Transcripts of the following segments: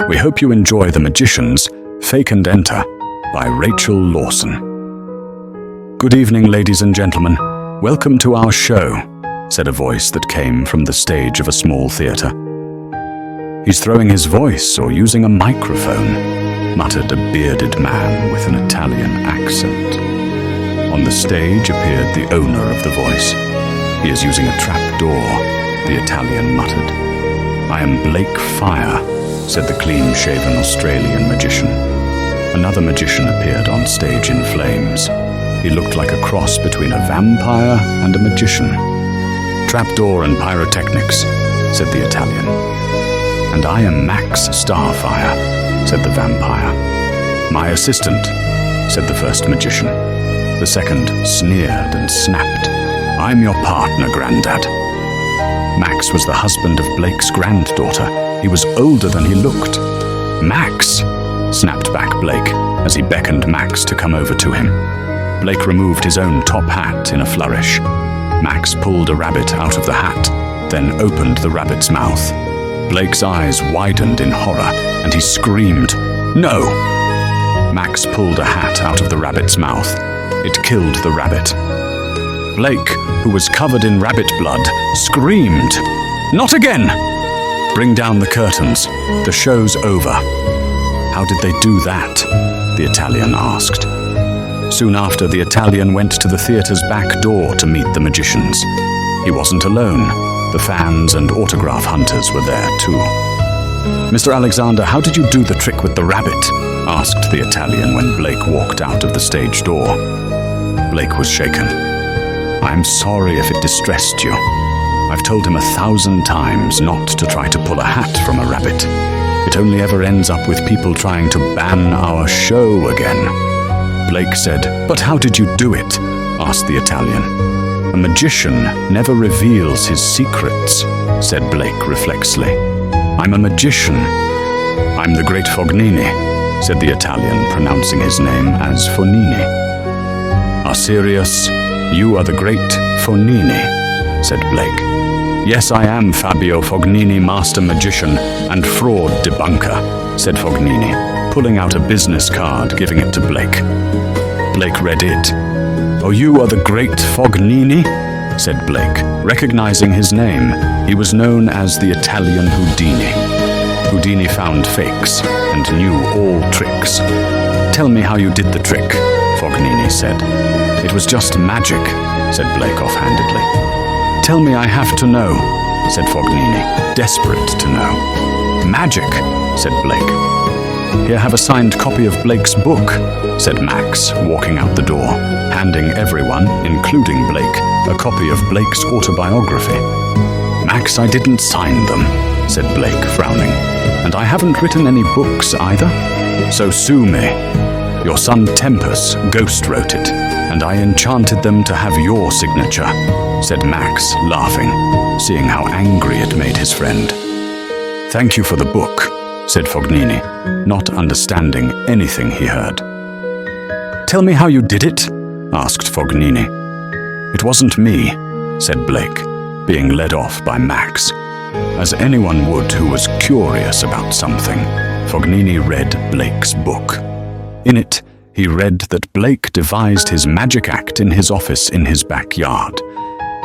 We hope you enjoy The Magicians, Fake and Enter by Rachel Lawson. Good evening, ladies and gentlemen. Welcome to our show, said a voice that came from the stage of a small theatre. He's throwing his voice or using a microphone, muttered a bearded man with an Italian accent. On the stage appeared the owner of the voice. He is using a trap door, the Italian muttered. I am Blake Fire, said the clean-shaven Australian magician. Another magician appeared on stage in flames. He looked like a cross between a vampire and a magician. Trapdoor and pyrotechnics, said the Italian. And I am Max Starfire, said the vampire. My assistant, said the first magician. The second sneered and snapped. I'm your partner, Grandad. Max was the husband of Blake's granddaughter. He was older than he looked. Max, snapped back Blake as he beckoned Max to come over to him. Blake removed his own top hat in a flourish. Max pulled a rabbit out of the hat, then opened the rabbit's mouth. Blake's eyes widened in horror, and he screamed, No! Max pulled a hat out of the rabbit's mouth. It killed the rabbit. Blake, who was covered in rabbit blood, screamed, Not again! Bring down the curtains. The show's over. How did they do that? The Italian asked. Soon after, the Italian went to the theatre's back door to meet the magicians. He wasn't alone. The fans and autograph hunters were there too. Mr. Alexander, how did you do the trick with the rabbit? Asked the Italian when Blake walked out of the stage door. Blake was shaken. I'm sorry if it distressed you. I've told him 1,000 times not to try to pull a hat from a rabbit. It only ever ends up with people trying to ban our show again. Blake said, But how did you do it? Asked the Italian. A magician never reveals his secrets, said Blake reflexly. I'm a magician. I'm the great Fognini, said the Italian, pronouncing his name as Fonini. Sirius, you are the great Fonini, said Blake. Yes, I am Fabio Fognini, master magician and fraud debunker, said Fognini, pulling out a business card, giving it to Blake. Blake read it. Oh, you are the great Fognini, said Blake, recognizing his name. He was known as the Italian Houdini. Houdini found fakes and knew all tricks. Tell me how you did the trick, Fognini said. It was just magic, said Blake offhandedly. Tell me, I have to know, said Fognini, desperate to know. Magic, said Blake. Here, have a signed copy of Blake's book, said Max, walking out the door, handing everyone, including Blake, a copy of Blake's autobiography. Max, I didn't sign them, said Blake, frowning. And I haven't written any books either. So sue me. Your son Tempus ghost wrote it, and I enchanted them to have your signature, said Max, laughing, seeing how angry it made his friend. Thank you for the book, said Fognini, not understanding anything he heard. Tell me how you did it, asked Fognini. It wasn't me, said Blake, being led off by Max. As anyone would who was curious about something, Fognini read Blake's book. In it, he read that Blake devised his magic act in his office in his backyard.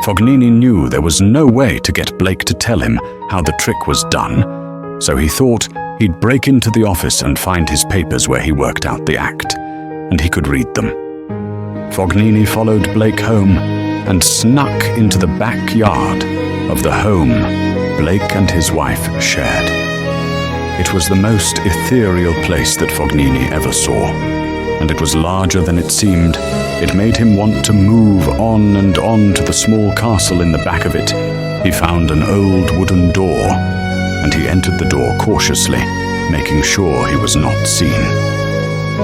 Fognini knew there was no way to get Blake to tell him how the trick was done, so he thought he'd break into the office and find his papers where he worked out the act, and he could read them. Fognini followed Blake home and snuck into the backyard of the home Blake and his wife shared. It was the most ethereal place that Fognini ever saw, and it was larger than it seemed. It made him want to move on and on to the small castle in the back of it. He found an old wooden door, and he entered the door cautiously, making sure he was not seen.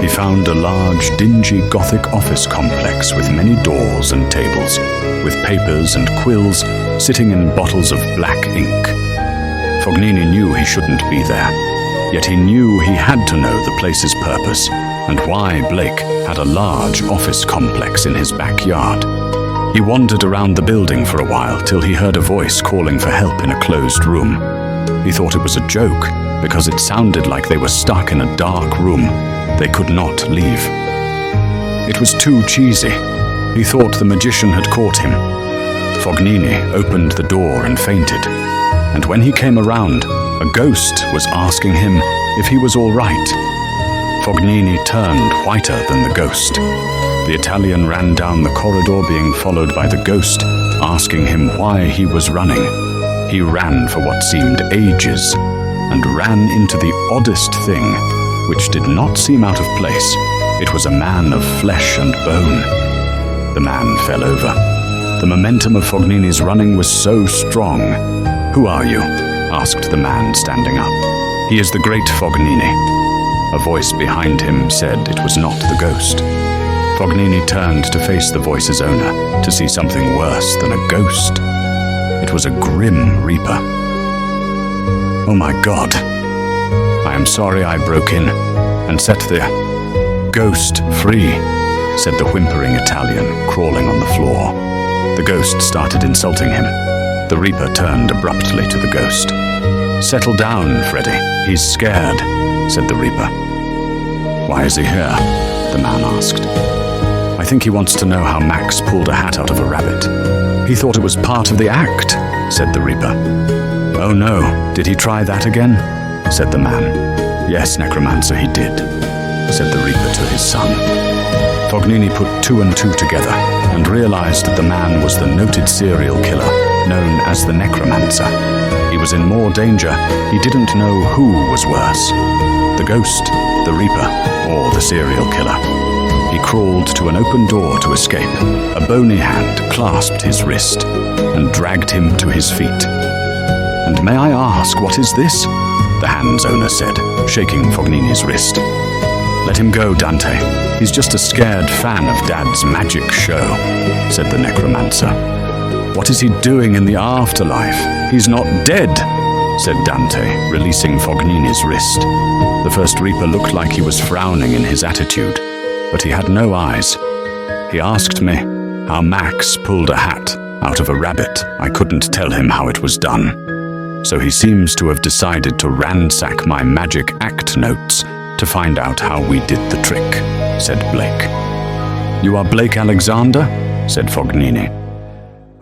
He found a large, dingy Gothic office complex with many doors and tables, with papers and quills sitting in bottles of black ink. Fognini knew he shouldn't be there, yet he knew he had to know the place's purpose and why Blake had a large office complex in his backyard. He wandered around the building for a while till he heard a voice calling for help in a closed room. He thought it was a joke, because it sounded like they were stuck in a dark room. They could not leave. It was too cheesy. He thought the magician had caught him. Fognini opened the door and fainted, and when he came around, a ghost was asking him if he was all right. Fognini turned whiter than the ghost. The Italian ran down the corridor, being followed by the ghost, asking him why he was running. He ran for what seemed ages, and ran into the oddest thing, which did not seem out of place. It was a man of flesh and bone. The man fell over. The momentum of Fognini's running was so strong. "Who are you?" asked the man, standing up. "He is the great Fognini." A voice behind him said it was not the ghost. Fognini turned to face the voice's owner, to see something worse than a ghost. It was a grim reaper. "Oh my God! I am sorry I broke in and set the ghost free," said the whimpering Italian, crawling on the floor. The ghost started insulting him. The reaper turned abruptly to the ghost. "Settle down, Freddy. He's scared," said the reaper. "Why is he here?" the man asked. "I think he wants to know how Max pulled a hat out of a rabbit. He thought it was part of the act," said the reaper. "Oh no, did he try that again?" said the man. "Yes, necromancer, he did," said the reaper to his son. Fognini put two and two together and realized that the man was the noted serial killer known as the necromancer. He was in more danger. He didn't know who was worse, the ghost, the reaper, or the serial killer. He crawled to an open door to escape. A bony hand clasped his wrist and dragged him to his feet. "And may I ask, what is this?" the hand's owner said, shaking Fognini's wrist. "Let him go, Dante. He's just a scared fan of Dad's magic show," said the necromancer. "What is he doing in the afterlife? He's not dead," said Dante, releasing Fognini's wrist. The first reaper looked like he was frowning in his attitude, but he had no eyes. "He asked me how Max pulled a hat out of a rabbit. I couldn't tell him how it was done. So he seems to have decided to ransack my magic act notes to find out how we did the trick," said Blake. "You are Blake Alexander?" said Fognini.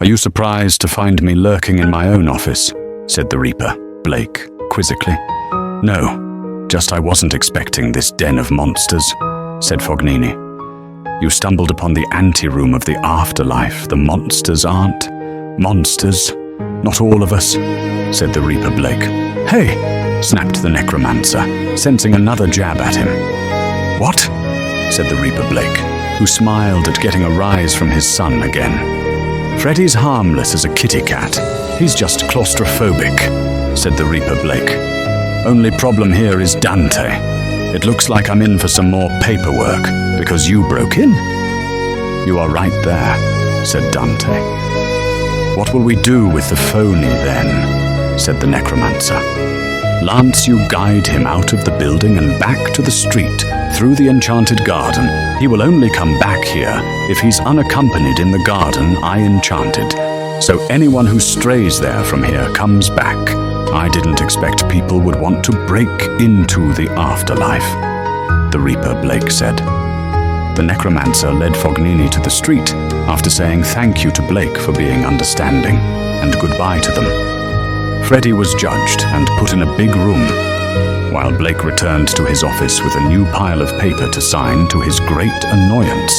"Are you surprised to find me lurking in my own office?" said the reaper, Blake, quizzically. "No, just I wasn't expecting this den of monsters," said Fognini. "You stumbled upon the anteroom of the afterlife. The monsters aren't monsters. Not all of us," said the reaper, Blake. "Hey!" snapped the necromancer, sensing another jab at him. "What?" said the reaper, Blake, who smiled at getting a rise from his son again. "Freddy's harmless as a kitty cat. He's just claustrophobic," said the reaper, Blake. "Only problem here is Dante. It looks like I'm in for some more paperwork because you broke in." "You are right there," said Dante. "What will we do with the phony then?" said the necromancer. "Lance, you guide him out of the building and back to the street through the enchanted garden. He will only come back here if he's unaccompanied in the garden I enchanted. So anyone who strays there from here comes back. I didn't expect people would want to break into the afterlife," the reaper, Blake, said. The necromancer led Fognini to the street after saying thank you to Blake for being understanding and goodbye to them. Freddy was judged and put in a big room, while Blake returned to his office with a new pile of paper to sign to his great annoyance.